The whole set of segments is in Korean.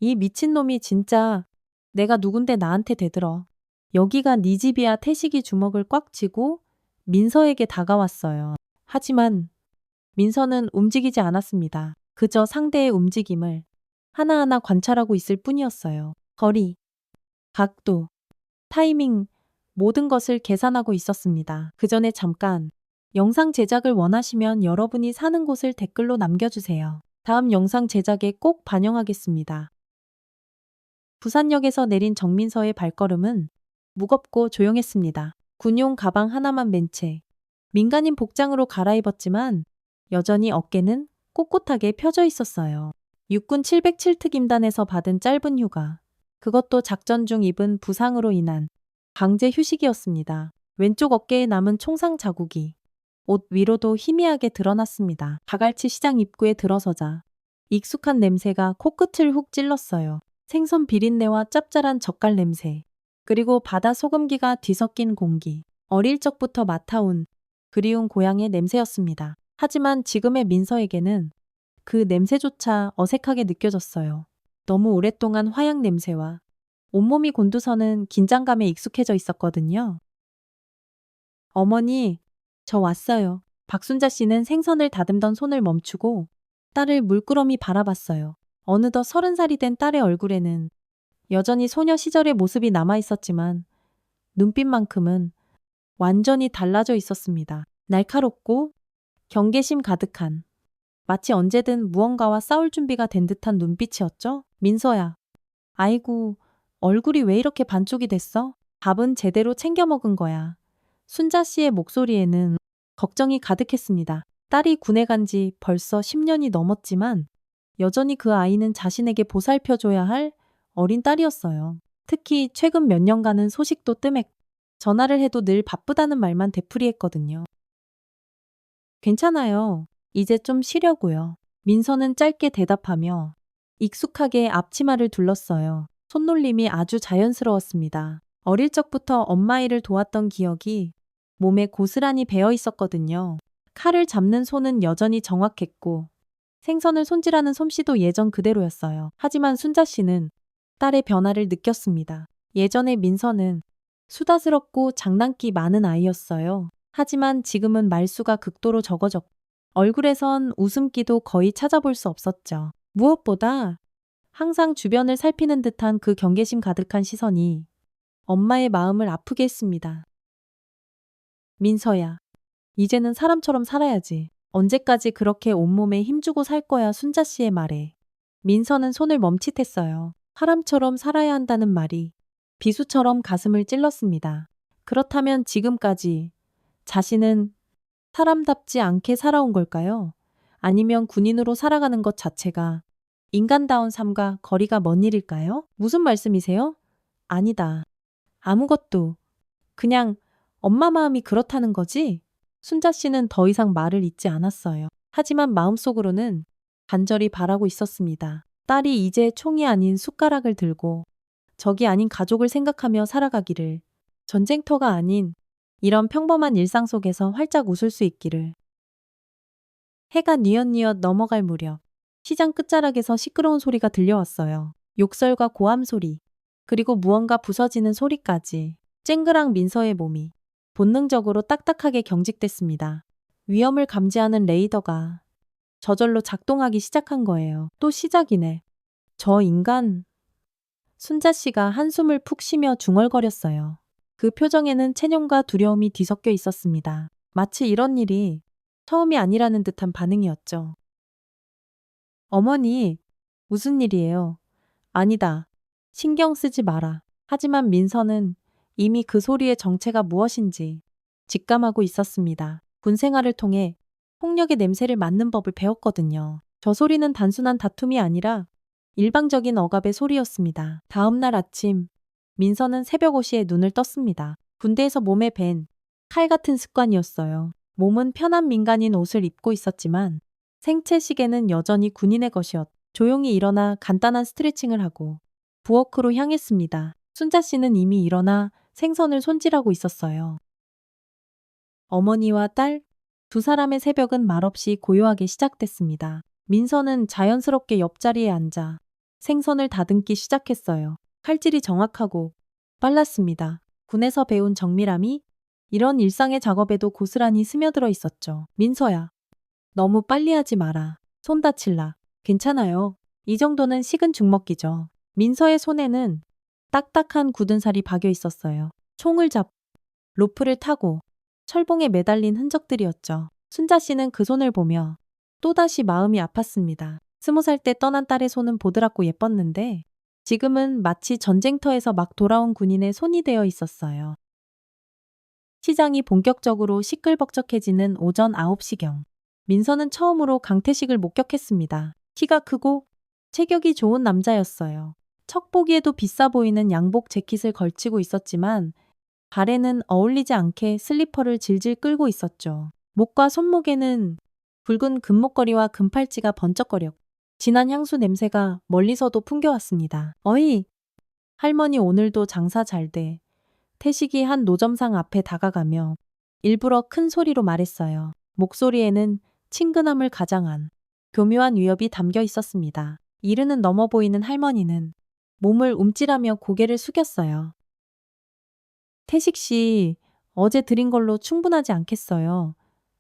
이 미친놈이 진짜 내가 누군데 나한테 대들어. 여기가 네 집이야. 태식이 주먹을 꽉 쥐고 민서에게 다가왔어요. 하지만 민서는 움직이지 않았습니다. 그저 상대의 움직임을 하나하나 관찰하고 있을 뿐이었어요. 거리, 각도, 타이밍, 모든 것을 계산하고 있었습니다. 그 전에 잠깐 영상 제작을 원하시면 여러분이 사는 곳을 댓글로 남겨주세요. 다음 영상 제작에 꼭 반영하겠습니다. 부산역에서 내린 정민서의 발걸음은 무겁고 조용했습니다. 군용 가방 하나만 맨 채 민간인 복장으로 갈아입었지만 여전히 어깨는 꼿꼿하게 펴져 있었어요. 육군 707특 임단에서 받은 짧은 휴가. 그것도 작전 중 입은 부상으로 인한 강제 휴식이었습니다. 왼쪽 어깨에 남은 총상 자국이 옷 위로도 희미하게 드러났습니다. 다갈치 시장 입구에 들어서자 익숙한 냄새가 코끝을 훅 찔렀어요. 생선 비린내와 짭짤한 젓갈 냄새, 그리고 바다 소금기가 뒤섞인 공기. 어릴 적부터 맡아온 그리운 고향의 냄새였습니다. 하지만 지금의 민서에게는 그 냄새조차 어색하게 느껴졌어요. 너무 오랫동안 화약 냄새와 온몸이 곤두서는 긴장감에 익숙해져 있었거든요. 어머니, 저 왔어요. 박순자 씨는 생선을 다듬던 손을 멈추고 딸을 물끄러미 바라봤어요. 어느덧 30살이 된 딸의 얼굴에는 여전히 소녀 시절의 모습이 남아 있었지만 눈빛만큼은 완전히 달라져 있었습니다. 날카롭고 경계심 가득한, 마치 언제든 무언가와 싸울 준비가 된 듯한 눈빛이었죠? 민서야. 아이고, 얼굴이 왜 이렇게 반쪽이 됐어? 밥은 제대로 챙겨 먹은 거야. 순자 씨의 목소리에는 걱정이 가득했습니다. 딸이 군에 간 지 벌써 10년이 넘었지만 여전히 그 아이는 자신에게 보살펴줘야 할 어린 딸이었어요. 특히 최근 몇 년간은 소식도 뜸했고 전화를 해도 늘 바쁘다는 말만 되풀이했거든요. 괜찮아요. 이제 좀 쉬려고요. 민서는 짧게 대답하며 익숙하게 앞치마를 둘렀어요. 손놀림이 아주 자연스러웠습니다. 어릴 적부터 엄마 일을 도왔던 기억이 몸에 고스란히 배어 있었거든요. 칼을 잡는 손은 여전히 정확했고 생선을 손질하는 솜씨도 예전 그대로였어요. 하지만 순자 씨는 딸의 변화를 느꼈습니다. 예전에 민서는 수다스럽고 장난기 많은 아이였어요. 하지만 지금은 말수가 극도로 적어졌고 얼굴에선 웃음기도 거의 찾아볼 수 없었죠. 무엇보다 항상 주변을 살피는 듯한 그 경계심 가득한 시선이 엄마의 마음을 아프게 했습니다. 민서야, 이제는 사람처럼 살아야지. 언제까지 그렇게 온몸에 힘주고 살 거야? 순자 씨의 말에 민서는 손을 멈칫했어요. 사람처럼 살아야 한다는 말이 비수처럼 가슴을 찔렀습니다. 그렇다면 지금까지 자신은 사람답지 않게 살아온 걸까요? 아니면 군인으로 살아가는 것 자체가 인간다운 삶과 거리가 먼 일일까요? 무슨 말씀이세요? 아니다. 아무것도. 그냥 엄마 마음이 그렇다는 거지? 순자 씨는 더 이상 말을 잇지 않았어요. 하지만 마음속으로는 간절히 바라고 있었습니다. 딸이 이제 총이 아닌 숟가락을 들고 적이 아닌 가족을 생각하며 살아가기를, 전쟁터가 아닌 이런 평범한 일상 속에서 활짝 웃을 수 있기를. 해가 뉘엿뉘엿 넘어갈 무렵 시장 끝자락에서 시끄러운 소리가 들려왔어요. 욕설과 고함 소리, 그리고 무언가 부서지는 소리까지. 쨍그랑 민서의 몸이 본능적으로 딱딱하게 경직됐습니다. 위험을 감지하는 레이더가 저절로 작동하기 시작한 거예요. 또 시작이네. 저 인간. 순자 씨가 한숨을 푹 쉬며 중얼거렸어요. 그 표정에는 체념과 두려움이 뒤섞여 있었습니다. 마치 이런 일이 처음이 아니라는 듯한 반응이었죠. 어머니, 무슨 일이에요? 아니다. 신경 쓰지 마라. 하지만 민서는 이미 그 소리의 정체가 무엇인지 직감하고 있었습니다. 군 생활을 통해 폭력의 냄새를 맡는 법을 배웠거든요. 저 소리는 단순한 다툼이 아니라 일방적인 억압의 소리였습니다. 다음 날 아침, 민서는 새벽 5시에 눈을 떴습니다. 군대에서 몸에 밴 칼 같은 습관이었어요. 몸은 편한 민간인 옷을 입고 있었지만 생체 시계는 여전히 군인의 것이었. 조용히 일어나 간단한 스트레칭을 하고 부엌으로 향했습니다. 순자 씨는 이미 일어나 생선을 손질하고 있었어요. 어머니와 딸, 두 사람의 새벽은 말없이 고요하게 시작됐습니다. 민서는 자연스럽게 옆자리에 앉아 생선을 다듬기 시작했어요. 칼질이 정확하고 빨랐습니다. 군에서 배운 정밀함이 이런 일상의 작업에도 고스란히 스며들어 있었죠. 민서야, 너무 빨리 하지 마라. 손 다칠라. 괜찮아요. 이 정도는 식은 죽 먹기죠. 민서의 손에는 딱딱한 굳은 살이 박여 있었어요. 총을 잡고 로프를 타고 철봉에 매달린 흔적들이었죠. 순자 씨는 그 손을 보며 또다시 마음이 아팠습니다. 20살 때 떠난 딸의 손은 보드랍고 예뻤는데 지금은 마치 전쟁터에서 막 돌아온 군인의 손이 되어 있었어요. 시장이 본격적으로 시끌벅적해지는 오전 9시경. 민서는 처음으로 강태식을 목격했습니다. 키가 크고 체격이 좋은 남자였어요. 척 보기에도 비싸 보이는 양복 재킷을 걸치고 있었지만 발에는 어울리지 않게 슬리퍼를 질질 끌고 있었죠. 목과 손목에는 붉은 금목걸이와 금팔찌가 번쩍거렸고 진한 향수 냄새가 멀리서도 풍겨왔습니다. 어이! 할머니 오늘도 장사 잘 돼. 태식이 한 노점상 앞에 다가가며 일부러 큰 소리로 말했어요. 목소리에는 친근함을 가장한 교묘한 위협이 담겨 있었습니다. 이르는 넘어 보이는 할머니는 몸을 움찔하며 고개를 숙였어요. 태식 씨, 어제 드린 걸로 충분하지 않겠어요.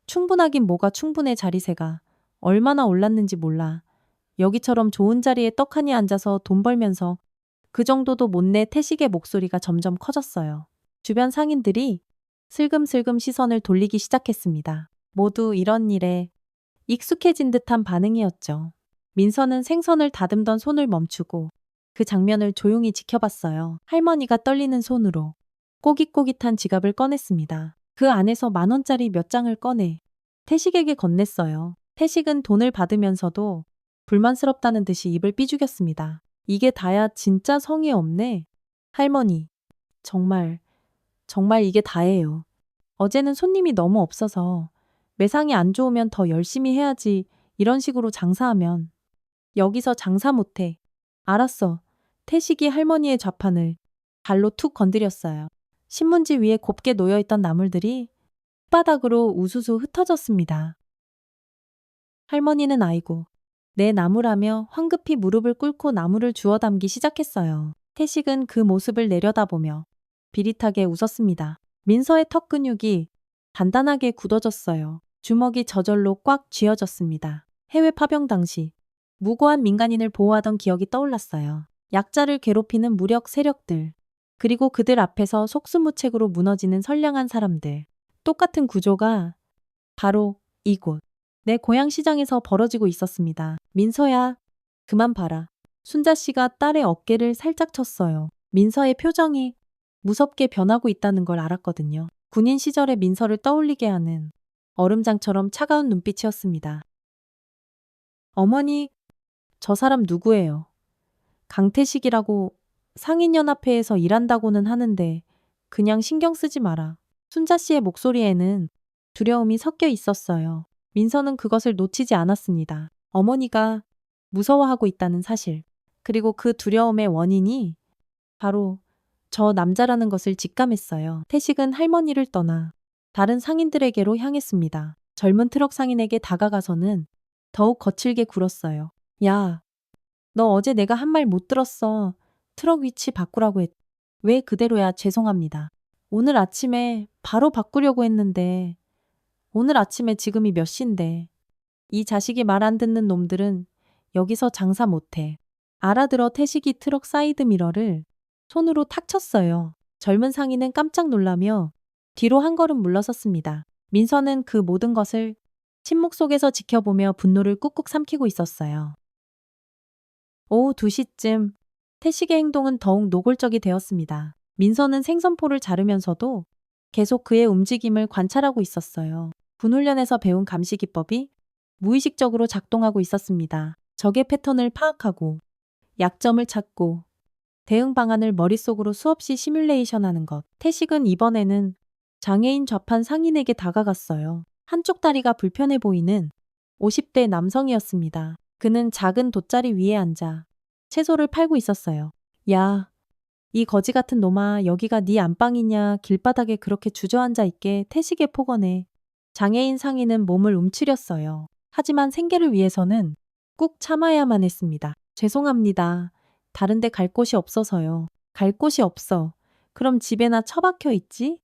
충분하긴 뭐가 충분해 자리세가. 얼마나 올랐는지 몰라. 여기처럼 좋은 자리에 떡하니 앉아서 돈 벌면서 그 정도도 못 내. 태식의 목소리가 점점 커졌어요. 주변 상인들이 슬금슬금 시선을 돌리기 시작했습니다. 모두 이런 일에 익숙해진 듯한 반응이었죠. 민서는 생선을 다듬던 손을 멈추고 그 장면을 조용히 지켜봤어요. 할머니가 떨리는 손으로 꼬깃꼬깃한 지갑을 꺼냈습니다. 그 안에서 10,000원짜리 몇 장을 꺼내 태식에게 건넸어요. 태식은 돈을 받으면서도 불만스럽다는 듯이 입을 삐죽였습니다. 이게 다야? 진짜 성의 없네. 할머니, 정말 이게 다예요. 어제는 손님이 너무 없어서 매상이 안 좋으면 더 열심히 해야지. 이런 식으로 장사하면 여기서 장사 못해. 알았어. 태식이 할머니의 좌판을 발로 툭 건드렸어요. 신문지 위에 곱게 놓여있던 나물들이 바닥으로 우수수 흩어졌습니다. 할머니는 아이고, 내 나무라며 황급히 무릎을 꿇고 나무를 주워 담기 시작했어요. 태식은 그 모습을 내려다보며 비릿하게 웃었습니다. 민서의 턱 근육이 단단하게 굳어졌어요. 주먹이 저절로 꽉 쥐어졌습니다. 해외 파병 당시 무고한 민간인을 보호하던 기억이 떠올랐어요. 약자를 괴롭히는 무력 세력들, 그리고 그들 앞에서 속수무책으로 무너지는 선량한 사람들. 똑같은 구조가 바로 이곳 내 고향 시장에서 벌어지고 있었습니다. 민서야, 그만 봐라. 순자 씨가 딸의 어깨를 살짝 쳤어요. 민서의 표정이 무섭게 변하고 있다는 걸 알았거든요. 군인 시절의 민서를 떠올리게 하는 얼음장처럼 차가운 눈빛이었습니다. 어머니, 저 사람 누구예요? 강태식이라고 상인연합회에서 일한다고는 하는데 그냥 신경 쓰지 마라. 순자 씨의 목소리에는 두려움이 섞여 있었어요. 민서는 그것을 놓치지 않았습니다. 어머니가 무서워하고 있다는 사실, 그리고 그 두려움의 원인이 바로 저 남자라는 것을 직감했어요. 태식은 할머니를 떠나 다른 상인들에게로 향했습니다. 젊은 트럭 상인에게 다가가서는 더욱 거칠게 굴었어요. 야, 너 어제 내가 한 말 못 들었어. 트럭 위치 바꾸라고 했. 왜 그대로야? 죄송합니다. 오늘 아침에 바로 바꾸려고 했는데 오늘 아침에 지금이 몇 시인데. 이 자식이 말 안 듣는 놈들은 여기서 장사 못해. 알아들어. 태식이 트럭 사이드 미러를 손으로 탁 쳤어요. 젊은 상인은 깜짝 놀라며 뒤로 한 걸음 물러섰습니다. 민서는 그 모든 것을 침묵 속에서 지켜보며 분노를 꾹꾹 삼키고 있었어요. 오후 2시쯤 태식의 행동은 더욱 노골적이 되었습니다. 민서는 생선포를 자르면서도 계속 그의 움직임을 관찰하고 있었어요. 군훈련에서 배운 감시 기법이 무의식적으로 작동하고 있었습니다. 적의 패턴을 파악하고 약점을 찾고 대응 방안을 머릿속으로 수없이 시뮬레이션하는 것. 태식은 이번에는 장애인 좌판 상인에게 다가갔어요. 한쪽 다리가 불편해 보이는 50대 남성이었습니다. 그는 작은 돗자리 위에 앉아 채소를 팔고 있었어요. 야, 이 거지 같은 놈아, 여기가 네 안방이냐? 길바닥에 그렇게 주저앉아 있게. 태식의 폭언에 장애인 상인은 몸을 움츠렸어요. 하지만 생계를 위해서는 꾹 참아야만 했습니다. 죄송합니다. 다른 데 갈 곳이 없어서요. 갈 곳이 없어. 그럼 집에나 처박혀 있지?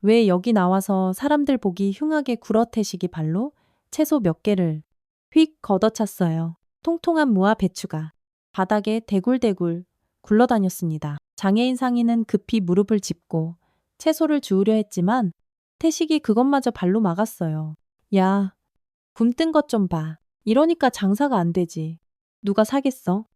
왜 여기 나와서 사람들 보기 흉하게 굴어 태식이 발로 채소 몇 개를 휙 걷어찼어요. 통통한 무와 배추가 바닥에 대굴대굴 굴러다녔습니다. 장애인 상인은 급히 무릎을 짚고 채소를 주우려 했지만 태식이 그것마저 발로 막았어요. 야, 굼뜬 것 좀 봐. 이러니까 장사가 안 되지. 누가 사겠어?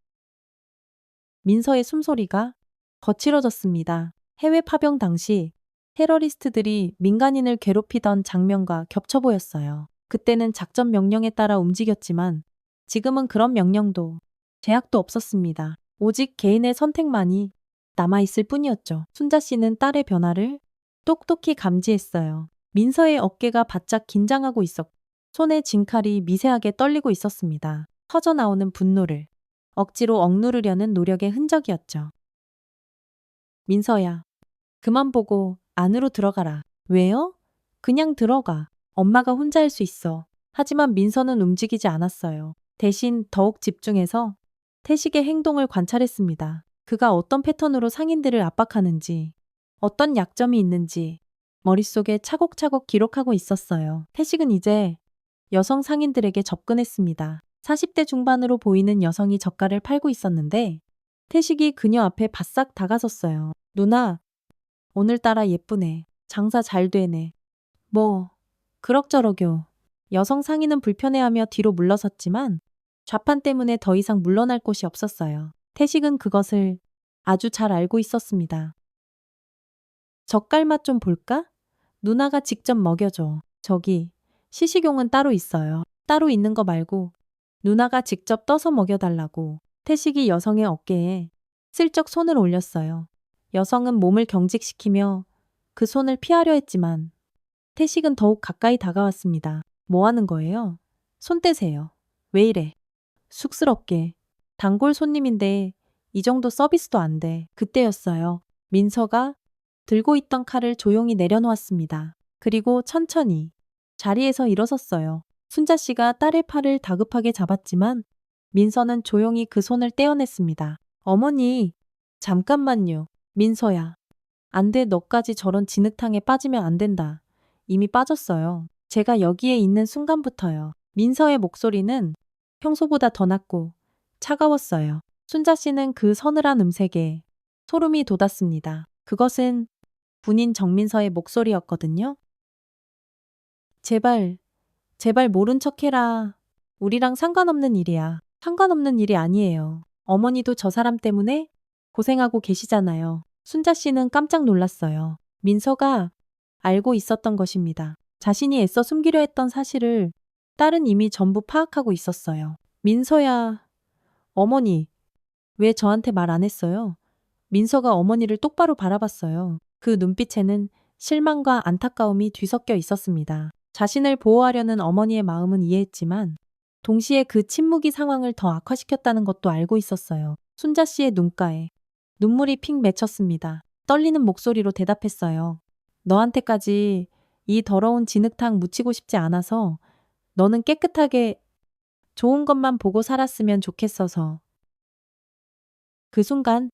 민서의 숨소리가 거칠어졌습니다. 해외 파병 당시 테러리스트들이 민간인을 괴롭히던 장면과 겹쳐 보였어요. 그때는 작전 명령에 따라 움직였지만 지금은 그런 명령도 제약도 없었습니다. 오직 개인의 선택만이 남아있을 뿐이었죠. 순자 씨는 딸의 변화를 똑똑히 감지했어요. 민서의 어깨가 바짝 긴장하고 있었고 손에 쥔 칼이 미세하게 떨리고 있었습니다. 터져나오는 분노를 억지로 억누르려는 노력의 흔적이었죠. 민서야, 그만 보고 안으로 들어가라. 왜요? 그냥 들어가. 엄마가 혼자 할 수 있어. 하지만 민서는 움직이지 않았어요. 대신 더욱 집중해서 태식의 행동을 관찰했습니다. 그가 어떤 패턴으로 상인들을 압박하는지, 어떤 약점이 있는지 머릿속에 차곡차곡 기록하고 있었어요. 태식은 이제 여성 상인들에게 접근했습니다. 40대 중반으로 보이는 여성이 젓갈을 팔고 있었는데 태식이 그녀 앞에 바싹 다가섰어요. 누나, 오늘따라 예쁘네. 장사 잘 되네. 뭐, 그럭저럭요. 여성 상인은 불편해하며 뒤로 물러섰지만 좌판 때문에 더 이상 물러날 곳이 없었어요. 태식은 그것을 아주 잘 알고 있었습니다. 젓갈 맛 좀 볼까? 누나가 직접 먹여줘. 저기, 시식용은 따로 있어요. 따로 있는 거 말고 누나가 직접 떠서 먹여달라고. 태식이 여성의 어깨에 슬쩍 손을 올렸어요. 여성은 몸을 경직시키며 그 손을 피하려 했지만 태식은 더욱 가까이 다가왔습니다. 뭐 하는 거예요? 손 떼세요. 왜 이래? 쑥스럽게. 단골 손님인데 이 정도 서비스도 안 돼. 그때였어요. 민서가 들고 있던 칼을 조용히 내려놓았습니다. 그리고 천천히 자리에서 일어섰어요. 순자 씨가 딸의 팔을 다급하게 잡았지만 민서는 조용히 그 손을 떼어냈습니다. 어머니, 잠깐만요. 민서야. 안 돼, 너까지 저런 진흙탕에 빠지면 안 된다. 이미 빠졌어요. 제가 여기에 있는 순간부터요. 민서의 목소리는 평소보다 더 낮고 차가웠어요. 순자 씨는 그 서늘한 음색에 소름이 돋았습니다. 그것은 군인 정민서의 목소리였거든요. 제발, 제발 모른 척 해라. 우리랑 상관없는 일이야. 상관없는 일이 아니에요. 어머니도 저 사람 때문에 고생하고 계시잖아요. 순자 씨는 깜짝 놀랐어요. 민서가 알고 있었던 것입니다. 자신이 애써 숨기려 했던 사실을 딸은 이미 전부 파악하고 있었어요. 민서야, 어머니, 왜 저한테 말 안 했어요? 민서가 어머니를 똑바로 바라봤어요. 그 눈빛에는 실망과 안타까움이 뒤섞여 있었습니다. 자신을 보호하려는 어머니의 마음은 이해했지만 동시에 그 침묵이 상황을 더 악화시켰다는 것도 알고 있었어요. 순자 씨의 눈가에 눈물이 핑 맺혔습니다. 떨리는 목소리로 대답했어요. 너한테까지 이 더러운 진흙탕 묻히고 싶지 않아서 너는 깨끗하게 좋은 것만 보고 살았으면 좋겠어서. 그 순간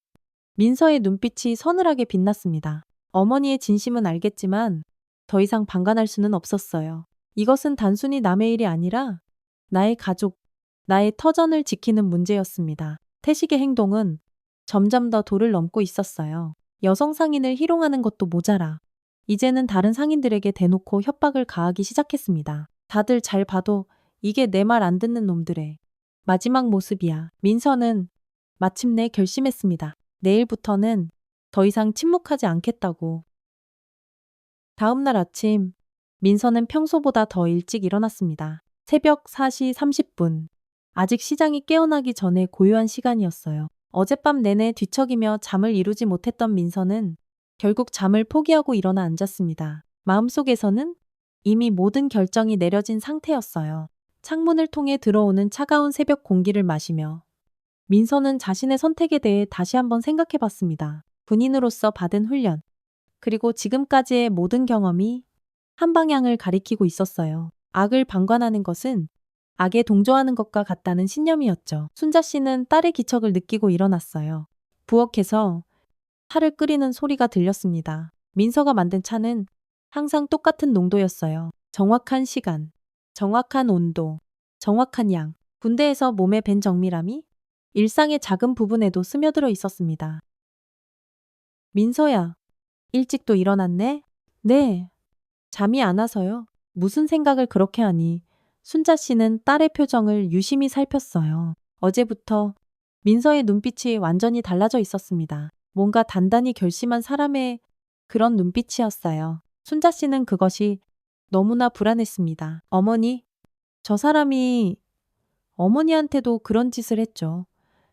민서의 눈빛이 서늘하게 빛났습니다. 어머니의 진심은 알겠지만 더 이상 방관할 수는 없었어요. 이것은 단순히 남의 일이 아니라 나의 가족, 나의 터전을 지키는 문제였습니다. 태식의 행동은 점점 더 도를 넘고 있었어요. 여성 상인을 희롱하는 것도 모자라 이제는 다른 상인들에게 대놓고 협박을 가하기 시작했습니다. 다들 잘 봐도 이게 내 말 안 듣는 놈들의 마지막 모습이야. 민서는 마침내 결심했습니다. 내일부터는 더 이상 침묵하지 않겠다고. 다음 날 아침, 민서는 평소보다 더 일찍 일어났습니다. 새벽 4시 30분. 아직 시장이 깨어나기 전에 고요한 시간이었어요. 어젯밤 내내 뒤척이며 잠을 이루지 못했던 민서는 결국 잠을 포기하고 일어나 앉았습니다. 마음속에서는 이미 모든 결정이 내려진 상태였어요. 창문을 통해 들어오는 차가운 새벽 공기를 마시며 민서는 자신의 선택에 대해 다시 한번 생각해 봤습니다. 군인으로서 받은 훈련, 그리고 지금까지의 모든 경험이 한 방향을 가리키고 있었어요. 악을 방관하는 것은 악에 동조하는 것과 같다는 신념이었죠. 순자 씨는 딸의 기척을 느끼고 일어났어요. 부엌에서 차를 끓이는 소리가 들렸습니다. 민서가 만든 차는 항상 똑같은 농도였어요. 정확한 시간, 정확한 온도, 정확한 양. 군대에서 몸에 밴 정밀함이 일상의 작은 부분에도 스며들어 있었습니다. 민서야, 일찍도 일어났네? 네. 잠이 안 와서요. 무슨 생각을 그렇게 하니? 순자 씨는 딸의 표정을 유심히 살폈어요. 어제부터 민서의 눈빛이 완전히 달라져 있었습니다. 뭔가 단단히 결심한 사람의 그런 눈빛이었어요. 순자 씨는 그것이 너무나 불안했습니다. 어머니, 저 사람이 어머니한테도 그런 짓을 했죠.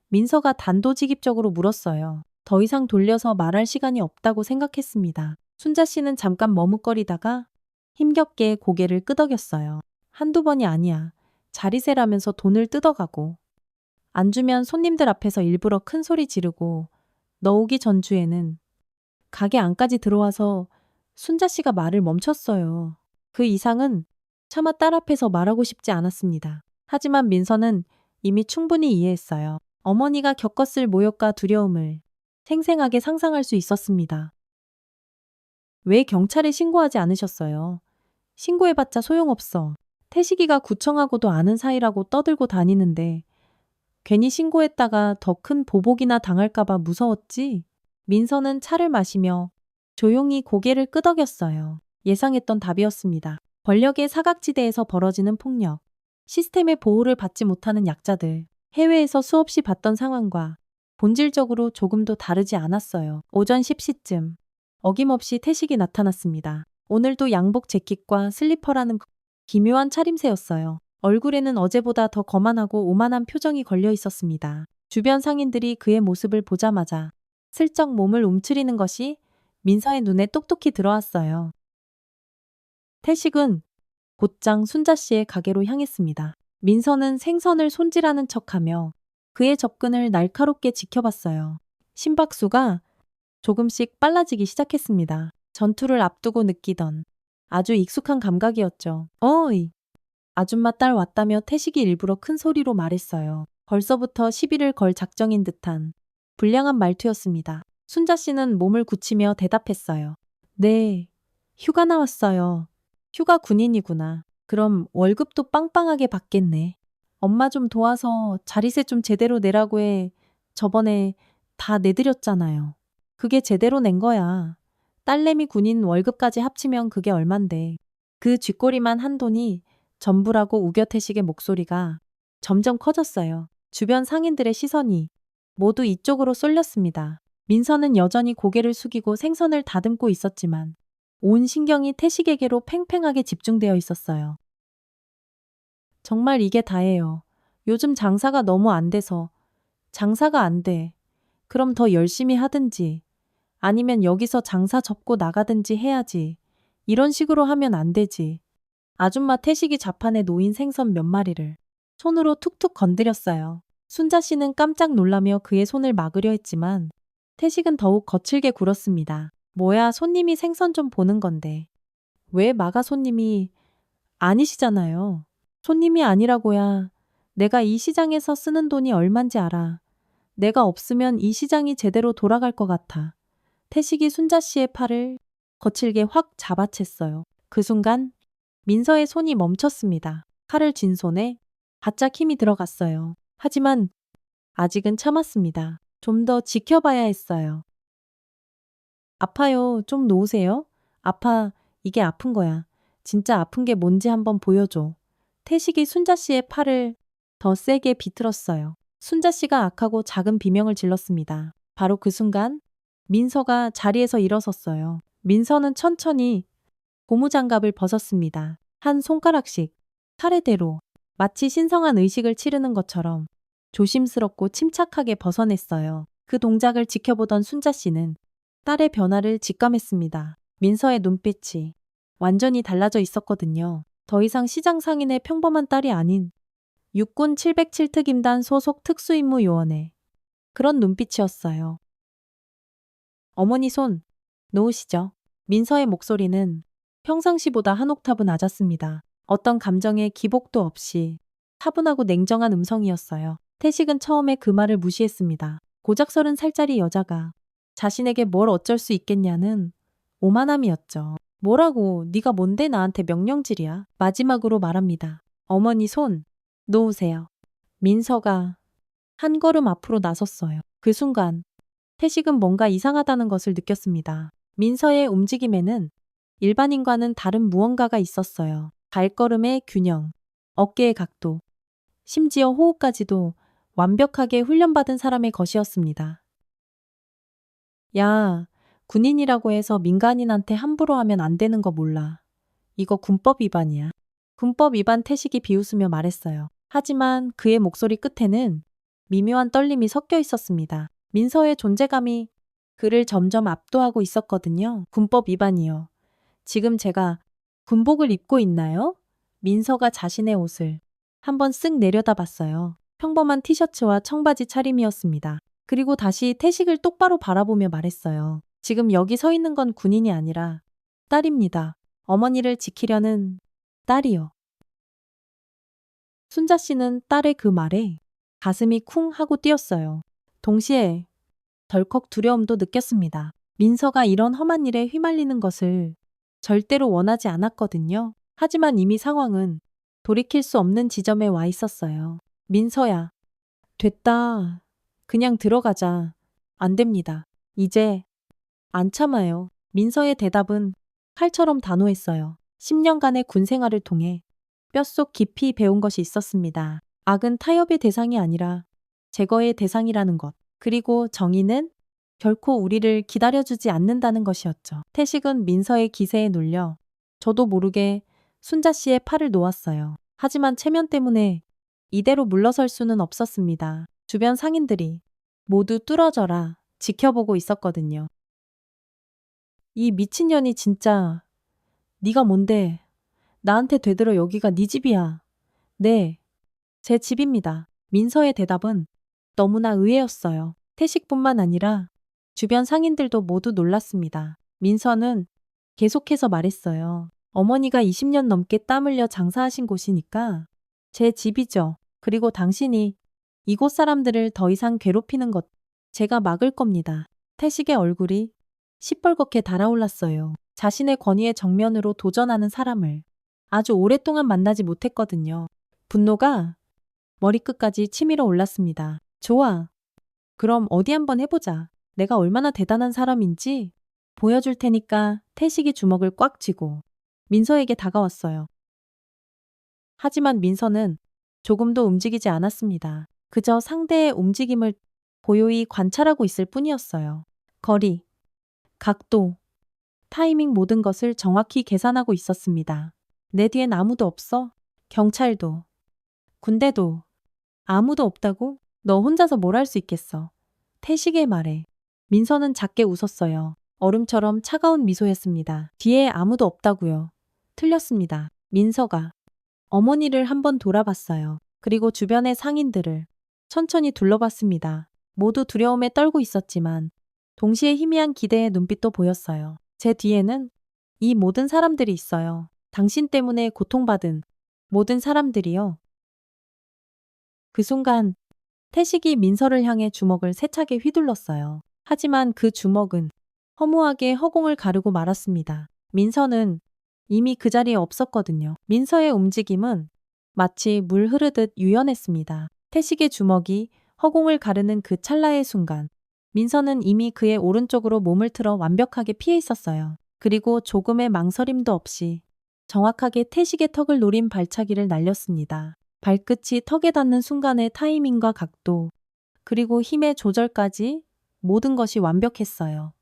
민서가 단도직입적으로 물었어요. 더 이상 돌려서 말할 시간이 없다고 생각했습니다. 순자 씨는 잠깐 머뭇거리다가 힘겹게 고개를 끄덕였어요. 한두 번이 아니야. 자리세라면서 돈을 뜯어가고 안 주면 손님들 앞에서 일부러 큰 소리 지르고 너 오기 전주에는 가게 안까지 들어와서 순자 씨가 말을 멈췄어요. 그 이상은 차마 딸 앞에서 말하고 싶지 않았습니다. 하지만 민서는 이미 충분히 이해했어요. 어머니가 겪었을 모욕과 두려움을 생생하게 상상할 수 있었습니다. 왜 경찰에 신고하지 않으셨어요? 신고해봤자 소용없어. 태식이가 구청하고도 아는 사이라고 떠들고 다니는데 괜히 신고했다가 더 큰 보복이나 당할까봐 무서웠지? 민서는 차를 마시며 조용히 고개를 끄덕였어요. 예상했던 답이었습니다. 권력의 사각지대에서 벌어지는 폭력, 시스템의 보호를 받지 못하는 약자들, 해외에서 수없이 봤던 상황과 본질적으로 조금도 다르지 않았어요. 오전 10시쯤 어김없이 태식이 나타났습니다. 오늘도 양복 재킷과 슬리퍼라는 기묘한 차림새였어요. 얼굴에는 어제보다 더 거만하고 오만한 표정이 걸려 있었습니다. 주변 상인들이 그의 모습을 보자마자 슬쩍 몸을 움츠리는 것이 민서의 눈에 똑똑히 들어왔어요. 태식은 곧장 순자 씨의 가게로 향했습니다. 민서는 생선을 손질하는 척하며 그의 접근을 날카롭게 지켜봤어요. 심박수가 조금씩 빨라지기 시작했습니다. 전투를 앞두고 느끼던 아주 익숙한 감각이었죠. 어이! 아줌마 딸 왔다며 태식이 일부러 큰 소리로 말했어요. 벌써부터 시비를 걸 작정인 듯한 불량한 말투였습니다. 순자 씨는 몸을 굳히며 대답했어요. 네, 휴가 나왔어요. 휴가 군인이구나. 그럼 월급도 빵빵하게 받겠네. 엄마 좀 도와서 자리세 좀 제대로 내라고 해. 저번에 다 내드렸잖아요. 그게 제대로 낸 거야. 딸내미 군인 월급까지 합치면 그게 얼만데. 그 쥐꼬리만 한 돈이 전부라고 우겨태식의 목소리가 점점 커졌어요. 주변 상인들의 시선이 모두 이쪽으로 쏠렸습니다. 민서는 여전히 고개를 숙이고 생선을 다듬고 있었지만 온 신경이 태식에게로 팽팽하게 집중되어 있었어요. 정말 이게 다예요. 요즘 장사가 너무 안 돼서. 장사가 안 돼. 그럼 더 열심히 하든지 아니면 여기서 장사 접고 나가든지 해야지. 이런 식으로 하면 안 되지. 아줌마 태식이 자판에 놓인 생선 몇 마리를 손으로 툭툭 건드렸어요. 순자 씨는 깜짝 놀라며 그의 손을 막으려 했지만 태식은 더욱 거칠게 굴었습니다. 뭐야, 손님이 생선 좀 보는 건데. 왜 막아? 손님이 아니시잖아요. 손님이 아니라고야. 내가 이 시장에서 쓰는 돈이 얼만지 알아. 내가 없으면 이 시장이 제대로 돌아갈 것 같아. 태식이 순자 씨의 팔을 거칠게 확 잡아챘어요. 그 순간 민서의 손이 멈췄습니다. 칼을 쥔 손에 바짝 힘이 들어갔어요. 하지만 아직은 참았습니다. 좀 더 지켜봐야 했어요. 아파요. 좀 놓으세요. 아파. 이게 아픈 거야. 진짜 아픈 게 뭔지 한번 보여줘. 태식이 순자 씨의 팔을 더 세게 비틀었어요. 순자 씨가 악하고 작은 비명을 질렀습니다. 바로 그 순간 민서가 자리에서 일어섰어요. 민서는 천천히 고무장갑을 벗었습니다. 한 손가락씩 차례대로 마치 신성한 의식을 치르는 것처럼 조심스럽고 침착하게 벗어냈어요. 그 동작을 지켜보던 순자 씨는 딸의 변화를 직감했습니다. 민서의 눈빛이 완전히 달라져 있었거든요. 더 이상 시장 상인의 평범한 딸이 아닌 육군 707특임단 소속 특수임무 요원의 그런 눈빛이었어요. 어머니 손 놓으시죠. 민서의 목소리는 평상시보다 한 옥타브 낮았습니다. 어떤 감정의 기복도 없이 차분하고 냉정한 음성이었어요. 태식은 처음에 그 말을 무시했습니다. 고작 30살짜리 여자가 자신에게 뭘 어쩔 수 있겠냐는 오만함이었죠. 뭐라고 네가 뭔데 나한테 명령질이야. 마지막으로 말합니다. 어머니 손 놓으세요. 민서가 한 걸음 앞으로 나섰어요. 그 순간 태식은 뭔가 이상하다는 것을 느꼈습니다. 민서의 움직임에는 일반인과는 다른 무언가가 있었어요. 발걸음의 균형, 어깨의 각도, 심지어 호흡까지도 완벽하게 훈련받은 사람의 것이었습니다. 야, 군인이라고 해서 민간인한테 함부로 하면 안 되는 거 몰라. 이거 군법 위반이야. 군법 위반. 태식이 비웃으며 말했어요. 하지만 그의 목소리 끝에는 미묘한 떨림이 섞여 있었습니다. 민서의 존재감이 그를 점점 압도하고 있었거든요. 군법 위반이요. 지금 제가 군복을 입고 있나요? 민서가 자신의 옷을 한번 쓱 내려다봤어요. 평범한 티셔츠와 청바지 차림이었습니다. 그리고 다시 태식을 똑바로 바라보며 말했어요. 지금 여기 서 있는 건 군인이 아니라 딸입니다. 어머니를 지키려는 딸이요. 순자 씨는 딸의 그 말에 가슴이 쿵 하고 뛰었어요. 동시에 덜컥 두려움도 느꼈습니다. 민서가 이런 험한 일에 휘말리는 것을 절대로 원하지 않았거든요. 하지만 이미 상황은 돌이킬 수 없는 지점에 와 있었어요. 민서야, 됐다. 그냥 들어가자. 안 됩니다. 이제 안 참아요. 민서의 대답은 칼처럼 단호했어요. 10년간의 군 생활을 통해 뼛속 깊이 배운 것이 있었습니다. 악은 타협의 대상이 아니라 제거의 대상이라는 것. 그리고 정의는 결코 우리를 기다려주지 않는다는 것이었죠. 태식은 민서의 기세에 눌려 저도 모르게 순자 씨의 팔을 놓았어요. 하지만 체면 때문에 이대로 물러설 수는 없었습니다. 주변 상인들이 모두 뚫어져라 지켜보고 있었거든요. 이 미친년이 진짜 네가 뭔데? 나한테 되들어. 여기가 네 집이야. 네, 제 집입니다. 민서의 대답은 너무나 의외였어요. 태식뿐만 아니라 주변 상인들도 모두 놀랐습니다. 민서는 계속해서 말했어요. 어머니가 20년 넘게 땀 흘려 장사하신 곳이니까 제 집이죠. 그리고 당신이 이곳 사람들을 더 이상 괴롭히는 것 제가 막을 겁니다. 태식의 얼굴이 시뻘겋게 달아올랐어요. 자신의 권위의 정면으로 도전하는 사람을 아주 오랫동안 만나지 못했거든요. 분노가 머리끝까지 치밀어 올랐습니다. 좋아. 그럼 어디 한번 해보자. 내가 얼마나 대단한 사람인지 보여줄 테니까. 태식이 주먹을 꽉 쥐고 민서에게 다가왔어요. 하지만 민서는 조금도 움직이지 않았습니다. 그저 상대의 움직임을 고요히 관찰하고 있을 뿐이었어요. 거리, 각도, 타이밍 모든 것을 정확히 계산하고 있었습니다. 내 뒤엔 아무도 없어? 경찰도, 군대도 아무도 없다고? 너 혼자서 뭘 할 수 있겠어? 태식의 말에 민서는 작게 웃었어요. 얼음처럼 차가운 미소였습니다. 뒤에 아무도 없다고요. 틀렸습니다. 민서가 어머니를 한번 돌아봤어요. 그리고 주변의 상인들을 천천히 둘러봤습니다. 모두 두려움에 떨고 있었지만 동시에 희미한 기대의 눈빛도 보였어요. 제 뒤에는 이 모든 사람들이 있어요. 당신 때문에 고통받은 모든 사람들이요. 그 순간 태식이 민서를 향해 주먹을 세차게 휘둘렀어요. 하지만 그 주먹은 허무하게 허공을 가르고 말았습니다. 민서는 이미 그 자리에 없었거든요. 민서의 움직임은 마치 물 흐르듯 유연했습니다. 태식의 주먹이 허공을 가르는 그 찰나의 순간 민서는 이미 그의 오른쪽으로 몸을 틀어 완벽하게 피해 있었어요. 그리고 조금의 망설임도 없이 정확하게 태식의 턱을 노린 발차기를 날렸습니다. 발끝이 턱에 닿는 순간의 타이밍과 각도, 그리고 힘의 조절까지 모든 것이 완벽했어요.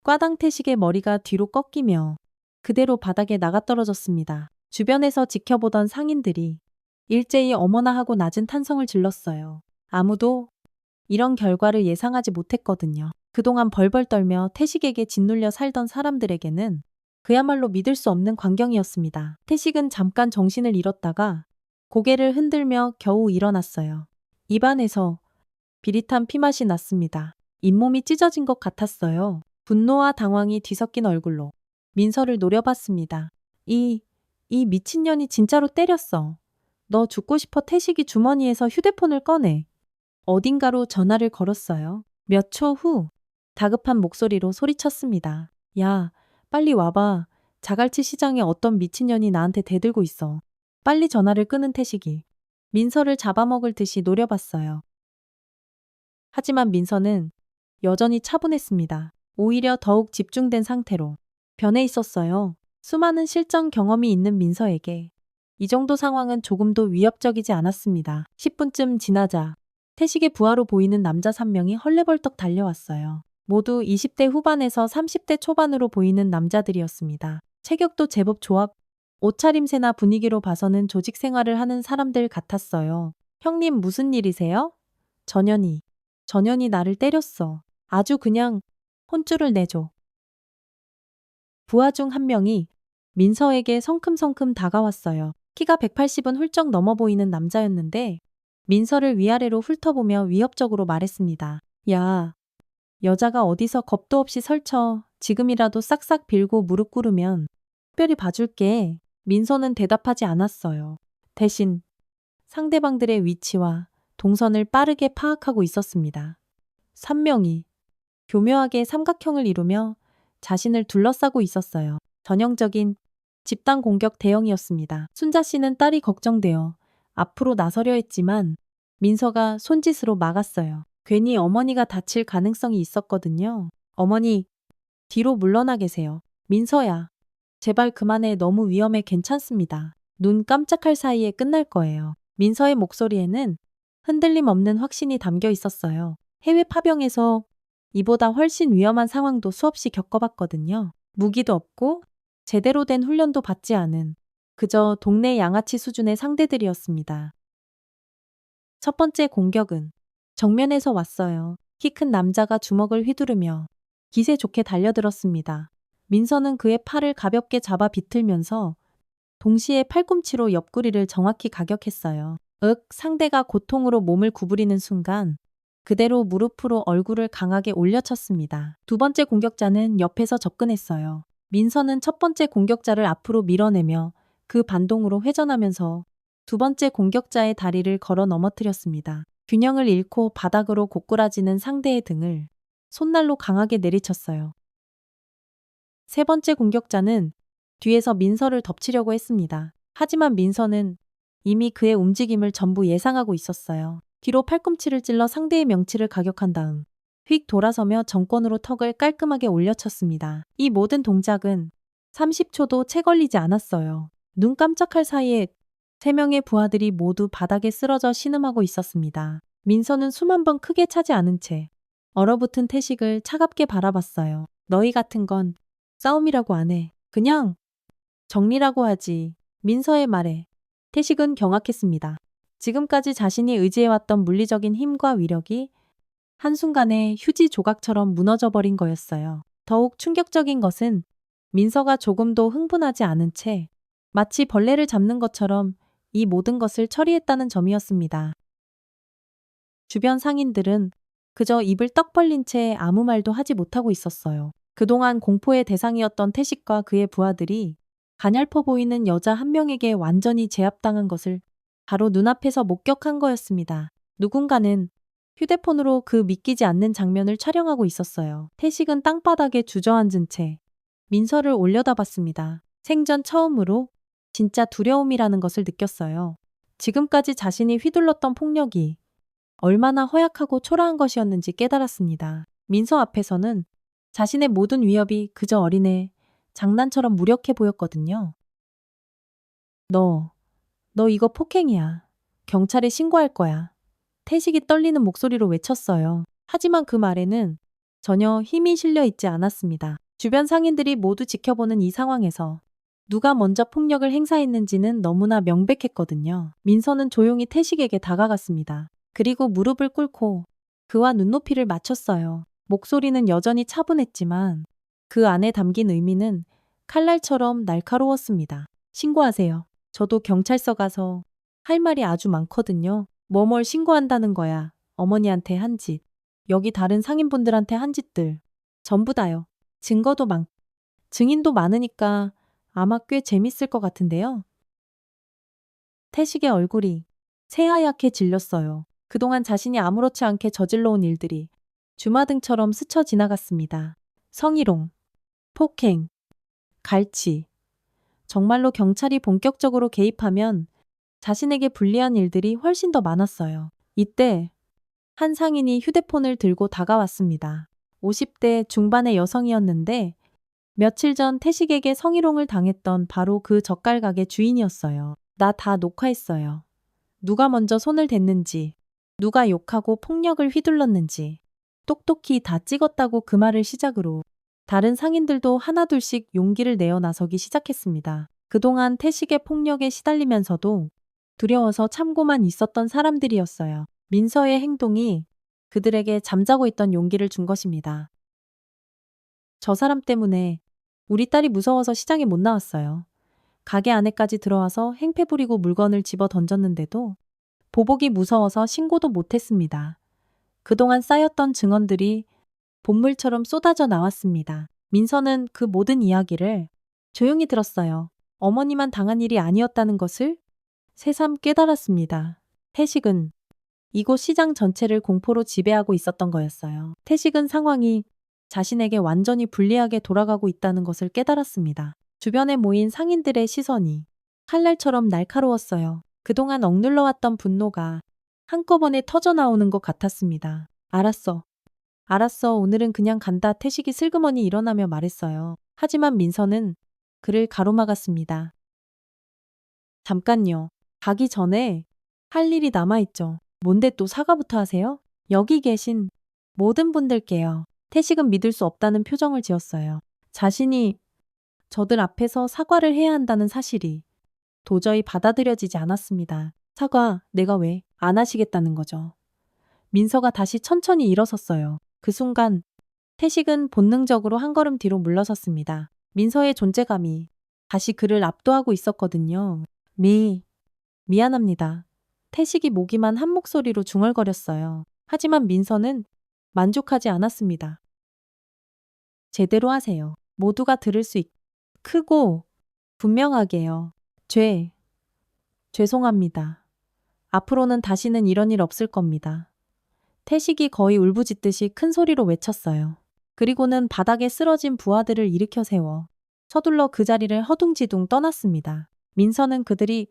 꽈당. 태식의 머리가 뒤로 꺾이며 그대로 바닥에 나가떨어졌습니다. 주변에서 지켜보던 상인들이 일제히 어머나 하고 낮은 탄성을 질렀어요. 아무도 이런 결과를 예상하지 못했거든요. 그동안 벌벌 떨며 태식에게 짓눌려 살던 사람들에게는 그야말로 믿을 수 없는 광경이었습니다. 태식은 잠깐 정신을 잃었다가 고개를 흔들며 겨우 일어났어요. 입안에서 비릿한 피맛이 났습니다. 잇몸이 찢어진 것 같았어요. 분노와 당황이 뒤섞인 얼굴로 민서를 노려봤습니다. 이 미친년이 진짜로 때렸어. 너 죽고 싶어. 태식이 주머니에서 휴대폰을 꺼내 어딘가로 전화를 걸었어요. 몇 초 후 다급한 목소리로 소리쳤습니다. 야, 빨리 와봐. 자갈치 시장에 어떤 미친년이 나한테 대들고 있어. 빨리 전화를 끄는 태식이 민서를 잡아먹을 듯이 노려봤어요. 하지만 민서는 여전히 차분했습니다. 오히려 더욱 집중된 상태로 변해 있었어요. 수많은 실전 경험이 있는 민서에게 이 정도 상황은 조금도 위협적이지 않았습니다. 10분쯤 지나자 태식의 부하로 보이는 남자 3명이 헐레벌떡 달려왔어요. 모두 20대 후반에서 30대 초반으로 보이는 남자들이었습니다. 체격도 제법 조합, 옷차림새나 분위기로 봐서는 조직 생활을 하는 사람들 같았어요. 형님 무슨 일이세요? 전현이 나를 때렸어. 아주 그냥 혼쭐을 내줘. 부하 중 한 명이 민서에게 성큼성큼 다가왔어요. 키가 180은 훌쩍 넘어 보이는 남자였는데 민서를 위아래로 훑어보며 위협적으로 말했습니다. 야, 여자가 어디서 겁도 없이 설쳐. 지금이라도 싹싹 빌고 무릎 꿇으면 특별히 봐줄게. 민서는 대답하지 않았어요. 대신 상대방들의 위치와 동선을 빠르게 파악하고 있었습니다. 3명이 교묘하게 삼각형을 이루며 자신을 둘러싸고 있었어요. 전형적인 집단 공격 대형이었습니다. 순자 씨는 딸이 걱정되어 앞으로 나서려 했지만 민서가 손짓으로 막았어요. 괜히 어머니가 다칠 가능성이 있었거든요. 어머니, 뒤로 물러나 계세요. 민서야, 제발 그만해. 너무 위험해. 괜찮습니다. 눈 깜짝할 사이에 끝날 거예요. 민서의 목소리에는 흔들림 없는 확신이 담겨 있었어요. 해외 파병에서 이보다 훨씬 위험한 상황도 수없이 겪어봤거든요. 무기도 없고 제대로 된 훈련도 받지 않은 그저 동네 양아치 수준의 상대들이었습니다. 첫 번째 공격은 정면에서 왔어요. 키 큰 남자가 주먹을 휘두르며 기세 좋게 달려들었습니다. 민서는 그의 팔을 가볍게 잡아 비틀면서 동시에 팔꿈치로 옆구리를 정확히 가격했어요. 상대가 고통으로 몸을 구부리는 순간 그대로 무릎으로 얼굴을 강하게 올려쳤습니다. 두 번째 공격자는 옆에서 접근했어요. 민서는 첫 번째 공격자를 앞으로 밀어내며 그 반동으로 회전하면서 두 번째 공격자의 다리를 걸어 넘어뜨렸습니다. 균형을 잃고 바닥으로 고꾸라지는 상대의 등을 손날로 강하게 내리쳤어요. 세 번째 공격자는 뒤에서 민서를 덮치려고 했습니다. 하지만 민서는 이미 그의 움직임을 전부 예상하고 있었어요. 뒤로 팔꿈치를 찔러 상대의 명치를 가격한 다음 휙 돌아서며 정권으로 턱을 깔끔하게 올려쳤습니다. 이 모든 동작은 30초도 채 걸리지 않았어요. 눈 깜짝할 사이에 3명의 부하들이 모두 바닥에 쓰러져 신음하고 있었습니다. 민서는 숨 한 번 크게 차지 않은 채 얼어붙은 태식을 차갑게 바라봤어요. 너희 같은 건 싸움이라고 안 해. 그냥 정리라고 하지. 민서의 말에 태식은 경악했습니다. 지금까지 자신이 의지해왔던 물리적인 힘과 위력이 한순간에 휴지 조각처럼 무너져 버린 거였어요. 더욱 충격적인 것은 민서가 조금도 흥분하지 않은 채 마치 벌레를 잡는 것처럼 이 모든 것을 처리했다는 점이었습니다. 주변 상인들은 그저 입을 떡 벌린 채 아무 말도 하지 못하고 있었어요. 그동안 공포의 대상이었던 태식과 그의 부하들이 가냘퍼 보이는 여자 한 명에게 완전히 제압당한 것을 바로 눈앞에서 목격한 거였습니다. 누군가는 휴대폰으로 그 믿기지 않는 장면을 촬영하고 있었어요. 태식은 땅바닥에 주저앉은 채 민서를 올려다봤습니다. 생전 처음으로 진짜 두려움이라는 것을 느꼈어요. 지금까지 자신이 휘둘렀던 폭력이 얼마나 허약하고 초라한 것이었는지 깨달았습니다. 민서 앞에서는 자신의 모든 위협이 그저 어린애, 장난처럼 무력해 보였거든요. 너 이거 폭행이야. 경찰에 신고할 거야. 태식이 떨리는 목소리로 외쳤어요. 하지만 그 말에는 전혀 힘이 실려 있지 않았습니다. 주변 상인들이 모두 지켜보는 이 상황에서 누가 먼저 폭력을 행사했는지는 너무나 명백했거든요. 민서는 조용히 태식에게 다가갔습니다. 그리고 무릎을 꿇고 그와 눈높이를 맞췄어요. 목소리는 여전히 차분했지만 그 안에 담긴 의미는 칼날처럼 날카로웠습니다. 신고하세요. 저도 경찰서 가서 할 말이 아주 많거든요. 뭘 신고한다는 거야. 어머니한테 한 짓. 여기 다른 상인분들한테 한 짓들. 전부 다요. 증인도 많으니까 아마 꽤 재밌을 것 같은데요. 태식의 얼굴이 새하얗게 질렸어요. 그동안 자신이 아무렇지 않게 저질러온 일들이 주마등처럼 스쳐 지나갔습니다. 성희롱, 폭행, 갈취. 정말로 경찰이 본격적으로 개입하면 자신에게 불리한 일들이 훨씬 더 많았어요. 이때 한 상인이 휴대폰을 들고 다가왔습니다. 50대 중반의 여성이었는데 며칠 전 태식에게 성희롱을 당했던 바로 그 젓갈 가게 주인이었어요. 나 다 녹화했어요. 누가 먼저 손을 댔는지, 누가 욕하고 폭력을 휘둘렀는지 똑똑히 다 찍었다고 그 말을 시작으로 다른 상인들도 하나둘씩 용기를 내어 나서기 시작했습니다. 그동안 태식의 폭력에 시달리면서도 두려워서 참고만 있었던 사람들이었어요. 민서의 행동이 그들에게 잠자고 있던 용기를 준 것입니다. 저 사람 때문에 우리 딸이 무서워서 시장에 못 나왔어요. 가게 안에까지 들어와서 행패 부리고 물건을 집어 던졌는데도 보복이 무서워서 신고도 못했습니다. 그동안 쌓였던 증언들이 본물처럼 쏟아져 나왔습니다. 민서는 그 모든 이야기를 조용히 들었어요. 어머니만 당한 일이 아니었다는 것을 새삼 깨달았습니다. 태식은 이곳 시장 전체를 공포로 지배하고 있었던 거였어요. 태식은 상황이 자신에게 완전히 불리하게 돌아가고 있다는 것을 깨달았습니다. 주변에 모인 상인들의 시선이 칼날처럼 날카로웠어요. 그동안 억눌러왔던 분노가 한꺼번에 터져나오는 것 같았습니다. 알았어. 알았어. 오늘은 그냥 간다. 태식이 슬그머니 일어나며 말했어요. 하지만 민서는 그를 가로막았습니다. 잠깐요. 가기 전에 할 일이 남아있죠. 뭔데 또 사과부터 하세요? 여기 계신 모든 분들께요. 태식은 믿을 수 없다는 표정을 지었어요. 자신이 저들 앞에서 사과를 해야 한다는 사실이 도저히 받아들여지지 않았습니다. 사과, 내가 왜 안 하시겠다는 거죠? 민서가 다시 천천히 일어섰어요. 그 순간 태식은 본능적으로 한 걸음 뒤로 물러섰습니다. 민서의 존재감이 다시 그를 압도하고 있었거든요. 미안합니다. 태식이 모기만 한 목소리로 중얼거렸어요. 하지만 민서는 만족하지 않았습니다. 제대로 하세요. 모두가 들을 수 크고 분명하게요. 죄송합니다. 앞으로는 다시는 이런 일 없을 겁니다. 태식이 거의 울부짖듯이 큰 소리로 외쳤어요. 그리고는 바닥에 쓰러진 부하들을 일으켜 세워 서둘러 그 자리를 허둥지둥 떠났습니다. 민서는 그들이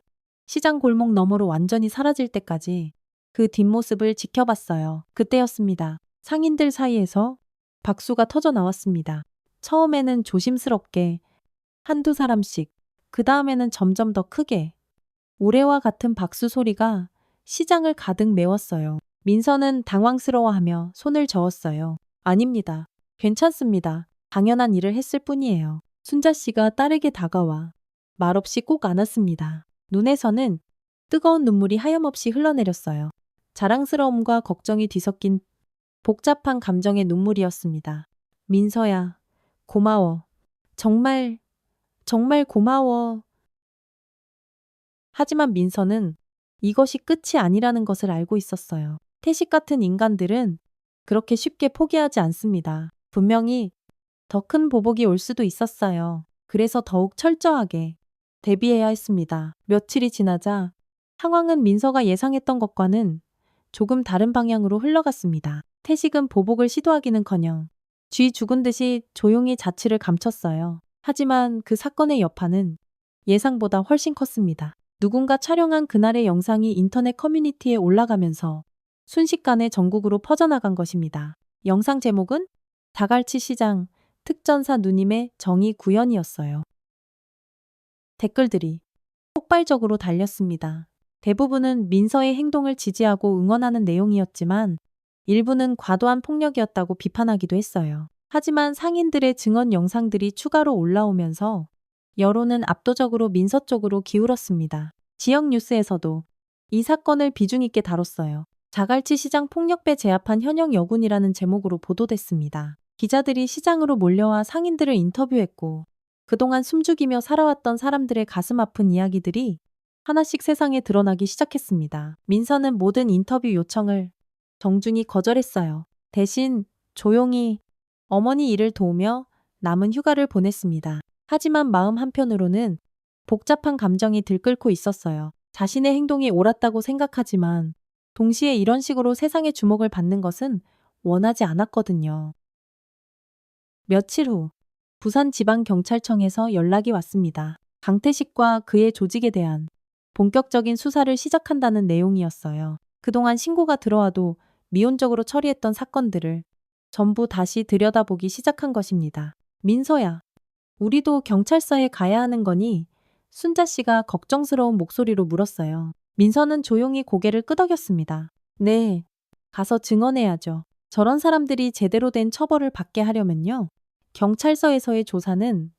시장 골목 너머로 완전히 사라질 때까지 그 뒷모습을 지켜봤어요. 그때였습니다. 상인들 사이에서 박수가 터져 나왔습니다. 처음에는 조심스럽게 한두 사람씩, 그 다음에는 점점 더 크게 우레와 같은 박수 소리가 시장을 가득 메웠어요. 민서는 당황스러워하며 손을 저었어요. 아닙니다. 괜찮습니다. 당연한 일을 했을 뿐이에요. 순자 씨가 딸에게 다가와 말없이 꼭 안았습니다. 눈에서는 뜨거운 눈물이 하염없이 흘러내렸어요. 자랑스러움과 걱정이 뒤섞인 복잡한 감정의 눈물이었습니다. 민서야, 고마워. 정말 고마워. 하지만 민서는 이것이 끝이 아니라는 것을 알고 있었어요. 태식 같은 인간들은 그렇게 쉽게 포기하지 않습니다. 분명히 더 큰 보복이 올 수도 있었어요. 그래서 더욱 철저하게 대비해야 했습니다. 며칠이 지나자 상황은 민서가 예상했던 것과는 조금 다른 방향으로 흘러갔습니다. 태식은 보복을 시도하기는커녕 쥐 죽은 듯이 조용히 자취를 감췄어요. 하지만 그 사건의 여파는 예상보다 훨씬 컸습니다. 누군가 촬영한 그날의 영상이 인터넷 커뮤니티에 올라가면서 순식간에 전국으로 퍼져나간 것입니다. 영상 제목은 다갈치 시장 특전사 누님의 정의 구현이었어요. 댓글들이 폭발적으로 달렸습니다. 대부분은 민서의 행동을 지지하고 응원하는 내용이었지만 일부는 과도한 폭력이었다고 비판하기도 했어요. 하지만 상인들의 증언 영상들이 추가로 올라오면서 여론은 압도적으로 민서 쪽으로 기울었습니다. 지역 뉴스에서도 이 사건을 비중 있게 다뤘어요. 자갈치 시장 폭력배 제압한 현역 여군이라는 제목으로 보도됐습니다. 기자들이 시장으로 몰려와 상인들을 인터뷰했고 그동안 숨죽이며 살아왔던 사람들의 가슴 아픈 이야기들이 하나씩 세상에 드러나기 시작했습니다. 민서는 모든 인터뷰 요청을 정중히 거절했어요. 대신 조용히 어머니 일을 도우며 남은 휴가를 보냈습니다. 하지만 마음 한편으로는 복잡한 감정이 들끓고 있었어요. 자신의 행동이 옳았다고 생각하지만 동시에 이런 식으로 세상의 주목을 받는 것은 원하지 않았거든요. 며칠 후 부산지방경찰청에서 연락이 왔습니다. 강태식과 그의 조직에 대한 본격적인 수사를 시작한다는 내용이었어요. 그동안 신고가 들어와도 미온적으로 처리했던 사건들을 전부 다시 들여다보기 시작한 것입니다. 민서야, 우리도 경찰서에 가야 하는 거니? 순자 씨가 걱정스러운 목소리로 물었어요. 민서는 조용히 고개를 끄덕였습니다. 네, 가서 증언해야죠. 저런 사람들이 제대로 된 처벌을 받게 하려면요. 경찰서에서의 조사는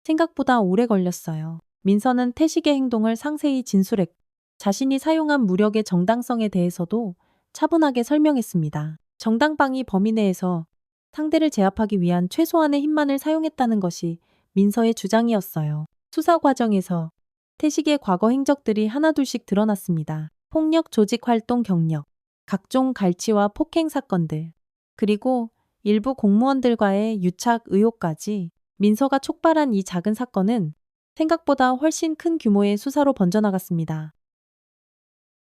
생각보다 오래 걸렸어요. 민서는 태식의 행동을 상세히 진술했고 자신이 사용한 무력의 정당성에 대해서도 차분하게 설명했습니다. 정당방위 범위 내에서 상대를 제압하기 위한 최소한의 힘만을 사용했다는 것이 민서의 주장이었어요. 수사 과정에서 태식의 과거 행적들이 하나둘씩 드러났습니다. 폭력 조직 활동 경력, 각종 갈취와 폭행 사건들, 그리고 일부 공무원들과의 유착 의혹까지 민서가 촉발한 이 작은 사건은 생각보다 훨씬 큰 규모의 수사로 번져나갔습니다.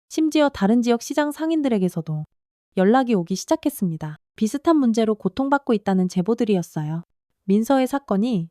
심지어 다른 지역 시장 상인들에게서도 연락이 오기 시작했습니다. 비슷한 문제로 고통받고 있다는 제보들이었어요. 민서의 사건이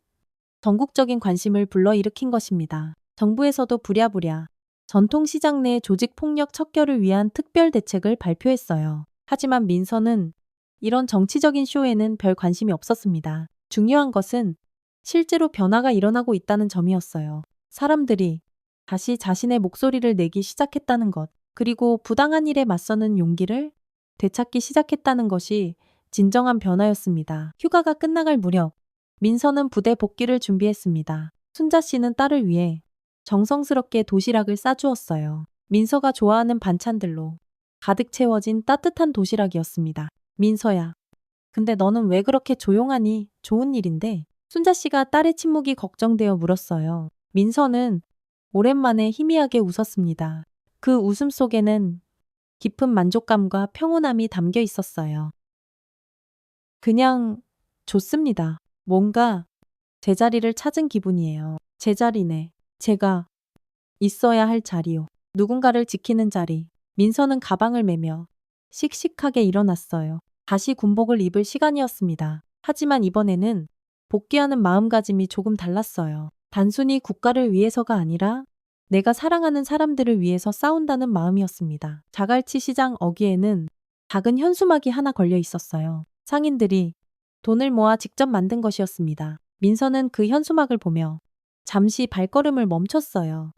전국적인 관심을 불러일으킨 것입니다. 정부에서도 부랴부랴 전통시장 내 조직폭력 척결을 위한 특별 대책을 발표했어요. 하지만 민서는 이런 정치적인 쇼에는 별 관심이 없었습니다. 중요한 것은 실제로 변화가 일어나고 있다는 점이었어요. 사람들이 다시 자신의 목소리를 내기 시작했다는 것, 그리고 부당한 일에 맞서는 용기를 되찾기 시작했다는 것이 진정한 변화였습니다. 휴가가 끝나갈 무렵 민서는 부대 복귀를 준비했습니다. 순자 씨는 딸을 위해 정성스럽게 도시락을 싸주었어요. 민서가 좋아하는 반찬들로 가득 채워진 따뜻한 도시락이었습니다. 민서야, 근데 너는 왜 그렇게 조용하니? 좋은 일인데. 순자 씨가 딸의 침묵이 걱정되어 물었어요. 민서는 오랜만에 희미하게 웃었습니다. 그 웃음 속에는 깊은 만족감과 평온함이 담겨 있었어요. 그냥 좋습니다. 뭔가 제자리를 찾은 기분이에요. 제자리네. 제가 있어야 할 자리요. 누군가를 지키는 자리. 민서는 가방을 매며 씩씩하게 일어났어요. 다시 군복을 입을 시간이었습니다. 하지만 이번에는 복귀하는 마음가짐이 조금 달랐어요. 단순히 국가를 위해서가 아니라 내가 사랑하는 사람들을 위해서 싸운다는 마음이었습니다. 자갈치 시장 어귀에는 작은 현수막이 하나 걸려 있었어요. 상인들이 돈을 모아 직접 만든 것이었습니다. 민서는 그 현수막을 보며 잠시 발걸음을 멈췄어요.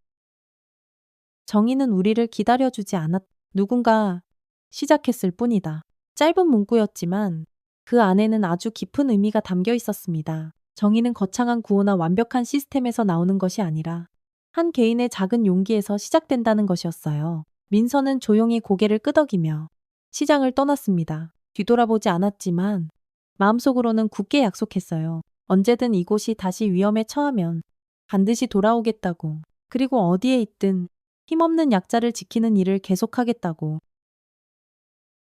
정의는 우리를 기다려주지 않았. 누군가 시작했을 뿐이다. 짧은 문구였지만 그 안에는 아주 깊은 의미가 담겨 있었습니다. 정의는 거창한 구호나 완벽한 시스템에서 나오는 것이 아니라 한 개인의 작은 용기에서 시작된다는 것이었어요. 민서는 조용히 고개를 끄덕이며 시장을 떠났습니다. 뒤돌아보지 않았지만 마음속으로는 굳게 약속했어요. 언제든 이곳이 다시 위험에 처하면 반드시 돌아오겠다고. 그리고 어디에 있든 힘없는 약자를 지키는 일을 계속하겠다고.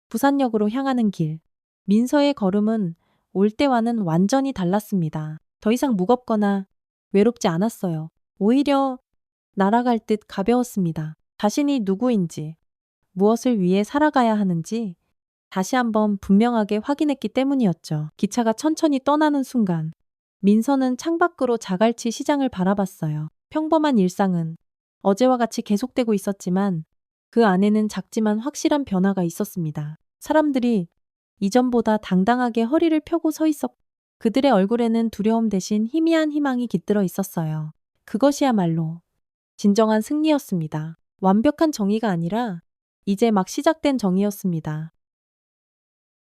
부산역으로 향하는 길. 민서의 걸음은 올 때와는 완전히 달랐습니다. 더 이상 무겁거나 외롭지 않았어요. 오히려 날아갈 듯 가벼웠습니다. 자신이 누구인지, 무엇을 위해 살아가야 하는지 다시 한번 분명하게 확인했기 때문이었죠. 기차가 천천히 떠나는 순간 민서는 창밖으로 자갈치 시장을 바라봤어요. 평범한 일상은 어제와 같이 계속되고 있었지만 그 안에는 작지만 확실한 변화가 있었습니다. 사람들이 이전보다 당당하게 허리를 펴고 서 있었고 그들의 얼굴에는 두려움 대신 희미한 희망이 깃들어 있었어요. 그것이야말로 진정한 승리였습니다. 완벽한 정의가 아니라 이제 막 시작된 정의였습니다.